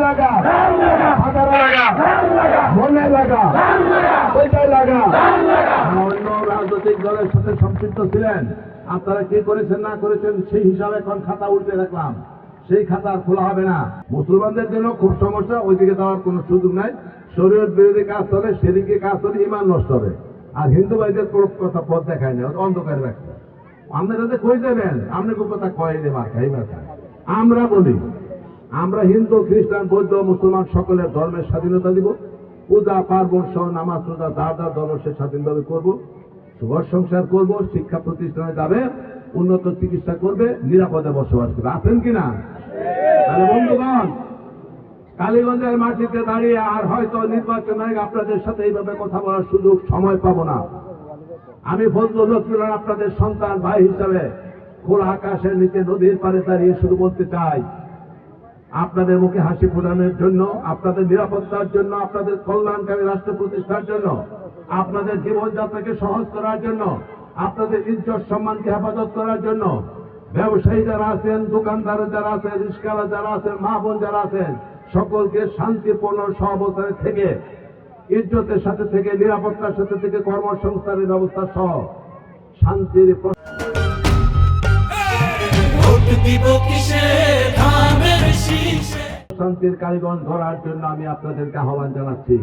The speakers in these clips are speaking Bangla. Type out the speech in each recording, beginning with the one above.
লাগা, হাজারে লাগা, মনে লাগা, ওইটাই লাগা। অন্য রাজনৈতিক দলের সাথে সম্পৃক্ত ছিলেন, আপনারা কি করেছেন না করেছেন সেই হিসাবে এখন খাতা উল্টে রাখলাম, সেই খাতা আর খোলা হবে না। মুসলমানদের জন্য খুব সমস্যা, ওইদিকে যাওয়ার কোনো সুযোগ নাই। শরীয়ত বিরোধী কাজ চলে, সেদিকে কাজ চলে, ইমান নষ্ট হবে। আর হিন্দু ভাইদের কোনো কথা পথ দেখায় না, অন্ধকারে রাখছে। আপনারা যাতে কই দেবেন, আপনি কোন কথা কয় দে মার্কাই মার্কা। আমরা বলি, আমরা হিন্দু, খ্রিস্টান, বৌদ্ধ, মুসলমান সকলের ধর্মের স্বাধীনতা দিব। পূজা পার্বণ সহ নামাজ রোজা যার যার ধর্ম সে স্বাধীনভাবে করবো, ঘর সংসার করবো, শিক্ষা প্রতিষ্ঠানে যাবে, উন্নত চিকিৎসা করবে, নিরাপদে বসবাস করবে। আছেন কিনা? তাহলে বন্ধুগণ, কালীগঞ্জের মাটিতে দাঁড়িয়ে আর হয়তো নির্বাচন আগে আপনাদের সাথে এইভাবে কথা বলার সুযোগ সময় পাবো না। আমি ফজলুল হক আপনাদের সন্তান ভাই হিসাবে খোলা আকাশের নিচে নদীর পাড়ে দাঁড়িয়ে শুধু বলতে চাই, আপনাদের মুখে হাসি ফোটানোর জন্য, আপনাদের নিরাপত্তার জন্য, আপনাদের কল্যাণকামী রাষ্ট্র প্রতিষ্ঠার জন্য, আপনাদের জীবনযাত্রাকে সহজ করার জন্য, আপনাদের ইজ্জত সম্মানকে হেফাজত করার জন্য, ব্যবসায়ী যারা আছেন, দোকানদার যারা আছেন, রিস্কাওয়ালা যারা আছেন, মা বোন যারা আছেন, সকলকে শান্তিপূর্ণ সহাবস্থানে থেকে, ইজ্জতের সাথে থেকে, নিরাপত্তার সাথে থেকে, কর্মসংস্থানের ব্যবস্থা সহ শান্তির শান্তির কালীগঞ্জ ধরার জন্য আমি আপনাদেরকে আহ্বান জানাচ্ছি।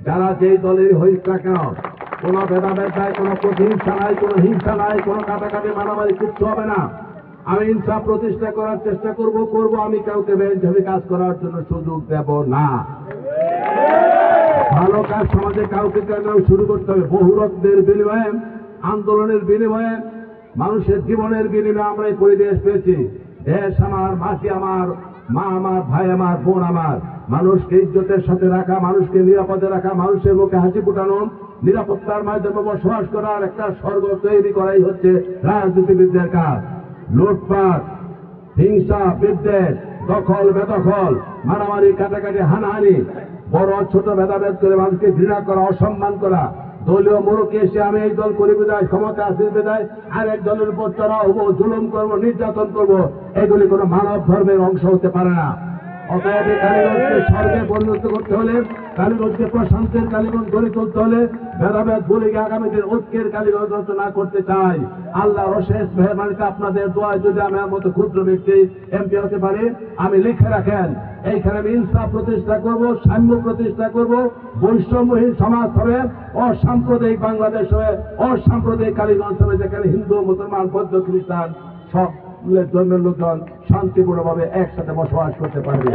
যারা যেই দলের হইস না কেন, কোনো ভেদাভেদ নাই, কোনো প্রতিহিংসা নাই, কোনো হিংসা নাই, কোনো কাটাকাটি মারামারি কিচ্ছু হবে না। আমি ইনসাফ প্রতিষ্ঠা করার চেষ্টা করব। আমি কাউকে বেআইনি কাজ করার জন্য সুযোগ দেব না। ভালো কাজ সমাজে কাউকে কেন শুরু করতে হবে। বহু রক্তের বিনিময়ে, আন্দোলনের বিনিময়ে, মানুষের জীবনের বিনিময়ে আমরা এই পরিবেশ পেয়েছি। দেশ আমার, মাটি আমার, মা আমার, ভাই আমার, বোন আমার। মানুষকে ইজ্জতের সাথে রাখা, মানুষকে নিরাপদে রাখা, মানুষের মুখে হাসি ফুটানো, নিরাপত্তার মাধ্যমে বসবাস করার একটা স্বর্গ তৈরি করাই হচ্ছে রাজনীতিবিদদের কাজ। লুটপাট, হিংসা, বিদ্বেষ, দখল বেদখল, মারামারি, কাটাকাটি, হানাহানি, বড় ছোট ভেদাভেদ করে মানুষকে ঘৃণা করা, অসম্মান করা, দলীয় মোড়কে এসে আমি এই দল করি বিদায়, ক্ষমতা আসির বিদায়, আর এক দলের উপর চড়া হবো, জুলুম করবো, নির্যাতন করবো, এগুলি কোনো মানব ধর্মের অংশ হতে পারে না। অতএব কালীগঞ্জকে স্বর্গে পরিণত করতে হলে, কালীগঞ্জকে প্রশান্তের কালীগঞ্জ গড়ে তুলতে হলে, ভেদাভেদ ভুলে গিয়ে আগামী দিন ঐক্যের কালীগঞ্জ রচনা করতে চাই। আল্লাহর অশেষ মেহেরবানিতে আপনাদের দোয়ায় যদি আমার মতো ক্ষুদ্র ব্যক্তি এমপি হতে পারি, আমি লিখে রাখেন, এইখানে আমি ইনসাফ প্রতিষ্ঠা করব, সাম্য প্রতিষ্ঠা করব, বৈষম্যহীন সমাজ হবে, অসাম্প্রদায়িক বাংলাদেশ হবে, অসাম্প্রদায়িক কালীগঞ্জ হবে, যেখানে হিন্দু, মুসলমান, বৌদ্ধ, খ্রিস্টান সব ধর্মের লোকজন শান্তিপূর্ণভাবে একসাথে বসবাস করতে পারবে।